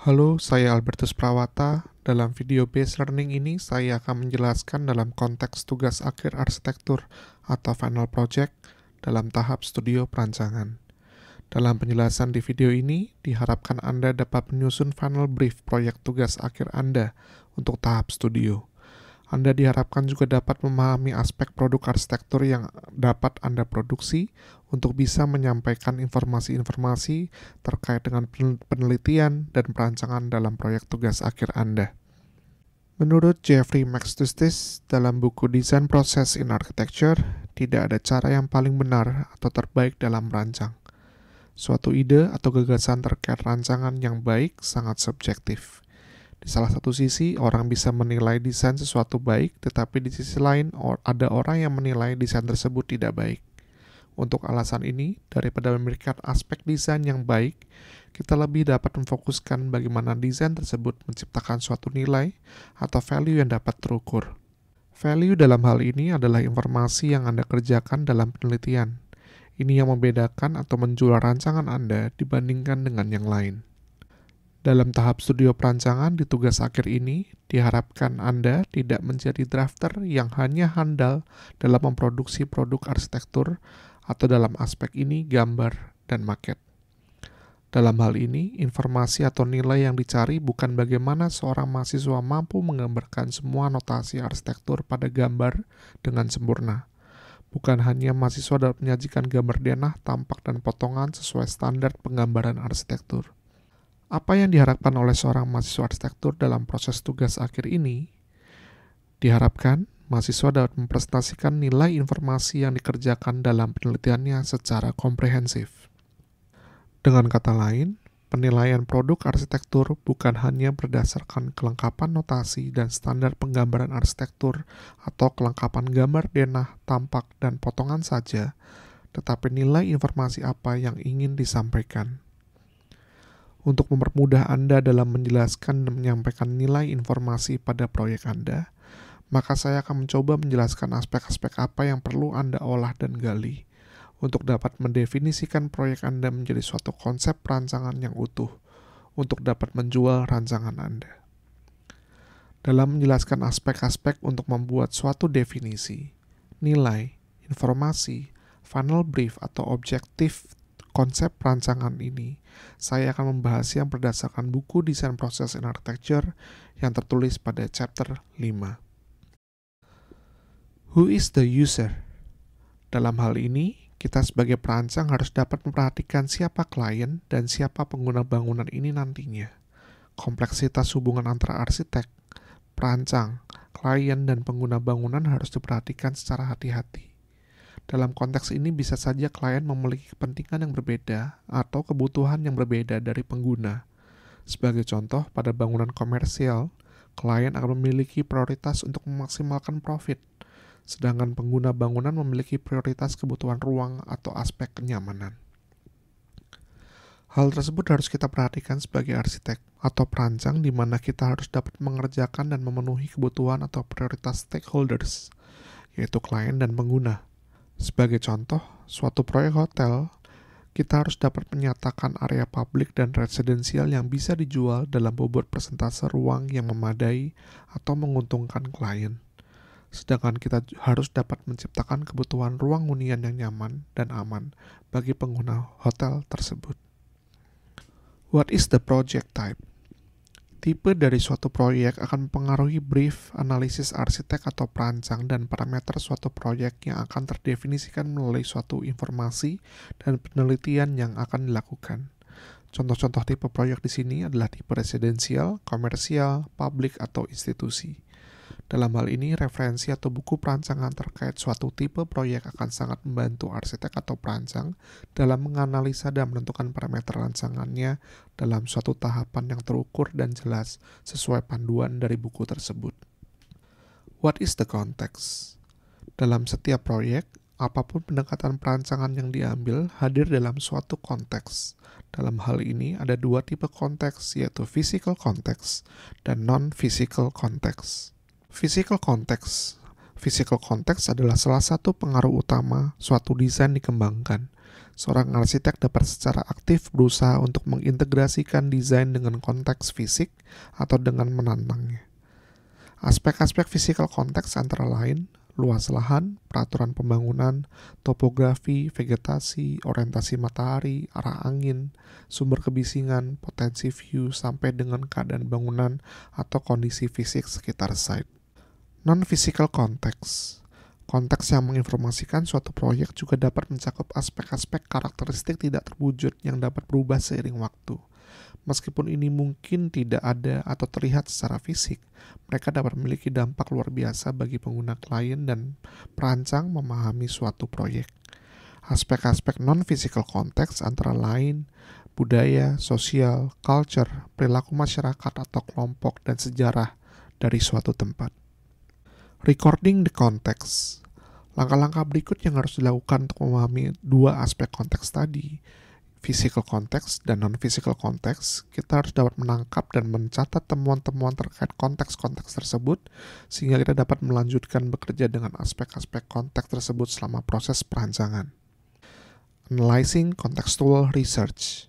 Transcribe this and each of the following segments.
Halo, saya Albertus Prawata. Dalam video based learning ini, saya akan menjelaskan dalam konteks tugas akhir arsitektur atau final project dalam tahap studio perancangan. Dalam penjelasan di video ini, diharapkan Anda dapat menyusun final brief proyek tugas akhir Anda untuk tahap studio. Anda diharapkan juga dapat memahami aspek produk arsitektur yang dapat Anda produksi untuk bisa menyampaikan informasi-informasi terkait dengan penelitian dan perancangan dalam proyek tugas akhir Anda. Menurut Jeffrey McStustice, dalam buku Design Process in Architecture, tidak ada cara yang paling benar atau terbaik dalam merancang. Suatu ide atau gagasan terkait rancangan yang baik sangat subjektif. Di salah satu sisi, orang bisa menilai desain sesuatu baik, tetapi di sisi lain, ada orang yang menilai desain tersebut tidak baik. Untuk alasan ini, daripada memikirkan aspek desain yang baik, kita lebih dapat memfokuskan bagaimana desain tersebut menciptakan suatu nilai atau value yang dapat terukur. Value dalam hal ini adalah informasi yang Anda kerjakan dalam penelitian. Ini yang membedakan atau menjual rancangan Anda dibandingkan dengan yang lain. Dalam tahap studio perancangan di tugas akhir ini, diharapkan Anda tidak menjadi drafter yang hanya handal dalam memproduksi produk arsitektur atau dalam aspek ini gambar dan maket. Dalam hal ini, informasi atau nilai yang dicari bukan bagaimana seorang mahasiswa mampu menggambarkan semua notasi arsitektur pada gambar dengan sempurna. Bukan hanya mahasiswa dapat menyajikan gambar denah, tampak, dan potongan sesuai standar penggambaran arsitektur. Apa yang diharapkan oleh seorang mahasiswa arsitektur dalam proses tugas akhir ini? Diharapkan mahasiswa dapat mempresentasikan nilai informasi yang dikerjakan dalam penelitiannya secara komprehensif. Dengan kata lain, penilaian produk arsitektur bukan hanya berdasarkan kelengkapan notasi dan standar penggambaran arsitektur atau kelengkapan gambar denah, tampak, dan potongan saja, tetapi nilai informasi apa yang ingin disampaikan. Untuk mempermudah Anda dalam menjelaskan dan menyampaikan nilai informasi pada proyek Anda, maka saya akan mencoba menjelaskan aspek-aspek apa yang perlu Anda olah dan gali untuk dapat mendefinisikan proyek Anda menjadi suatu konsep perancangan yang utuh untuk dapat menjual rancangan Anda. Dalam menjelaskan aspek-aspek untuk membuat suatu definisi, nilai, informasi, final brief atau objektif konsep perancangan ini, saya akan membahasnya berdasarkan buku Design Process in Architecture yang tertulis pada chapter 5. Who is the user? Dalam hal ini, kita sebagai perancang harus dapat memperhatikan siapa klien dan siapa pengguna bangunan ini nantinya. Kompleksitas hubungan antara arsitek, perancang, klien, dan pengguna bangunan harus diperhatikan secara hati-hati. Dalam konteks ini bisa saja klien memiliki kepentingan yang berbeda atau kebutuhan yang berbeda dari pengguna. Sebagai contoh, pada bangunan komersial, klien akan memiliki prioritas untuk memaksimalkan profit, sedangkan pengguna bangunan memiliki prioritas kebutuhan ruang atau aspek kenyamanan. Hal tersebut harus kita perhatikan sebagai arsitek atau perancang di mana kita harus dapat mengerjakan dan memenuhi kebutuhan atau prioritas stakeholders, yaitu klien dan pengguna. Sebagai contoh, suatu proyek hotel, kita harus dapat menyatakan area publik dan residensial yang bisa dijual dalam bobot persentase ruang yang memadai atau menguntungkan klien. Sedangkan kita harus dapat menciptakan kebutuhan ruang hunian yang nyaman dan aman bagi pengguna hotel tersebut. What is the project type? Tipe dari suatu proyek akan mempengaruhi brief, analisis arsitek atau perancang, dan parameter suatu proyek yang akan terdefinisikan melalui suatu informasi dan penelitian yang akan dilakukan. Contoh-contoh tipe proyek di sini adalah tipe residensial, komersial, publik, atau institusi. Dalam hal ini, referensi atau buku perancangan terkait suatu tipe proyek akan sangat membantu arsitek atau perancang dalam menganalisa dan menentukan parameter rancangannya dalam suatu tahapan yang terukur dan jelas sesuai panduan dari buku tersebut. What is the context? Dalam setiap proyek, apapun pendekatan perancangan yang diambil hadir dalam suatu konteks. Dalam hal ini ada dua tipe konteks, yaitu physical context dan non-physical context. Physical context. Physical context adalah salah satu pengaruh utama suatu desain dikembangkan. Seorang arsitek dapat secara aktif berusaha untuk mengintegrasikan desain dengan konteks fisik atau dengan menantangnya. Aspek-aspek physical konteks antara lain luas lahan, peraturan pembangunan, topografi, vegetasi, orientasi matahari, arah angin, sumber kebisingan, potensi view, sampai dengan keadaan bangunan atau kondisi fisik sekitar site. Non-physical konteks. Konteks yang menginformasikan suatu proyek juga dapat mencakup aspek-aspek karakteristik tidak terwujud yang dapat berubah seiring waktu. Meskipun ini mungkin tidak ada atau terlihat secara fisik, mereka dapat memiliki dampak luar biasa bagi pengguna klien dan perancang memahami suatu proyek. Aspek-aspek non-physical konteks antara lain budaya, sosial, culture, perilaku masyarakat atau kelompok, dan sejarah dari suatu tempat. Recording the context. Langkah-langkah berikut yang harus dilakukan untuk memahami dua aspek konteks tadi, physical context dan non-physical context. Kita harus dapat menangkap dan mencatat temuan-temuan terkait konteks-konteks tersebut, sehingga kita dapat melanjutkan bekerja dengan aspek-aspek konteks tersebut selama proses perancangan. Analyzing contextual research.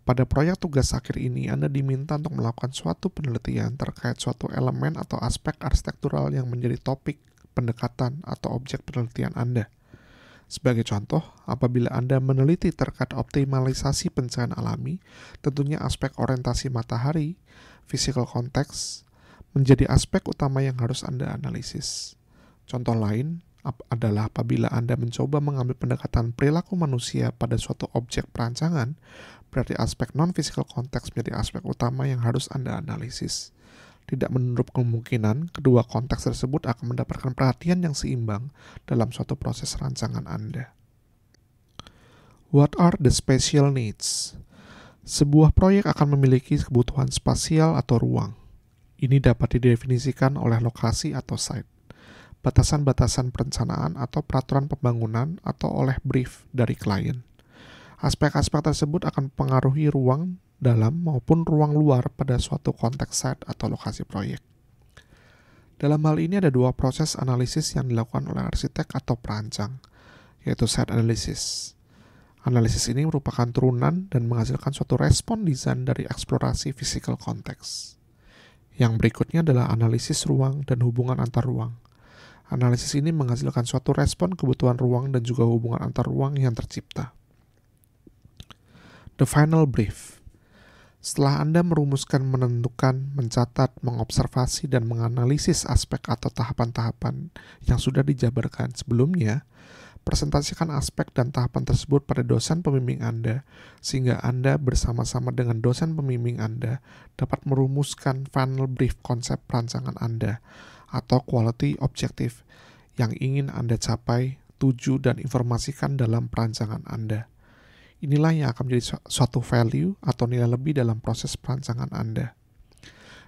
Pada proyek tugas akhir ini, Anda diminta untuk melakukan suatu penelitian terkait suatu elemen atau aspek arsitektural yang menjadi topik, pendekatan, atau objek penelitian Anda. Sebagai contoh, apabila Anda meneliti terkait optimalisasi pencahayaan alami, tentunya aspek orientasi matahari, physical context, menjadi aspek utama yang harus Anda analisis. Contoh lain adalah apabila Anda mencoba mengambil pendekatan perilaku manusia pada suatu objek perancangan, berarti aspek non-physical context menjadi aspek utama yang harus Anda analisis. Tidak menutup kemungkinan kedua konteks tersebut akan mendapatkan perhatian yang seimbang dalam suatu proses rancangan Anda. What are the spatial needs? Sebuah proyek akan memiliki kebutuhan spasial atau ruang. Ini dapat didefinisikan oleh lokasi atau site, batasan-batasan perencanaan atau peraturan pembangunan, atau oleh brief dari klien. Aspek-aspek tersebut akan mempengaruhi ruang dalam maupun ruang luar pada suatu konteks site atau lokasi proyek. Dalam hal ini ada dua proses analisis yang dilakukan oleh arsitek atau perancang, yaitu site analysis. Analisis ini merupakan turunan dan menghasilkan suatu respon desain dari eksplorasi physical context. Yang berikutnya adalah analisis ruang dan hubungan antar ruang. Analisis ini menghasilkan suatu respon kebutuhan ruang dan juga hubungan antar ruang yang tercipta. The final brief. Setelah Anda merumuskan, menentukan, mencatat, mengobservasi, dan menganalisis aspek atau tahapan-tahapan yang sudah dijabarkan sebelumnya, presentasikan aspek dan tahapan tersebut pada dosen pembimbing Anda, sehingga Anda bersama-sama dengan dosen pembimbing Anda dapat merumuskan final brief konsep perancangan Anda atau quality objective yang ingin Anda capai, tuju, dan informasikan dalam perancangan Anda. Inilah yang akan menjadi suatu value atau nilai lebih dalam proses perancangan Anda.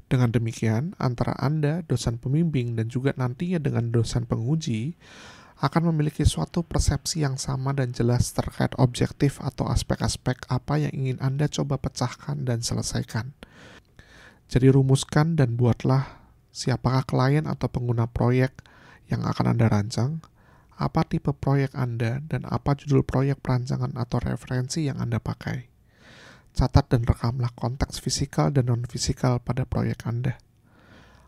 Dengan demikian, antara Anda, dosen pembimbing, dan juga nantinya dengan dosen penguji, akan memiliki suatu persepsi yang sama dan jelas terkait objektif atau aspek-aspek apa yang ingin Anda coba pecahkan dan selesaikan. Jadi rumuskan dan buatlah siapakah klien atau pengguna proyek yang akan Anda rancang, apa tipe proyek Anda, dan apa judul proyek perancangan atau referensi yang Anda pakai. Catat dan rekamlah konteks fisikal dan non-fisikal pada proyek Anda.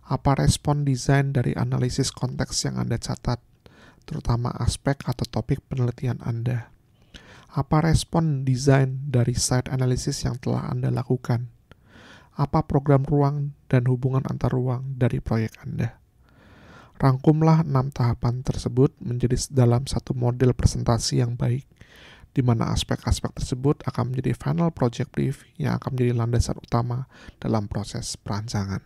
Apa respon desain dari analisis konteks yang Anda catat, terutama aspek atau topik penelitian Anda? Apa respon desain dari site analysis yang telah Anda lakukan? Apa program ruang dan hubungan antar ruang dari proyek Anda? Rangkumlah 6 tahapan tersebut menjadi dalam satu model presentasi yang baik, di mana aspek-aspek tersebut akan menjadi final project brief yang akan menjadi landasan utama dalam proses perancangan.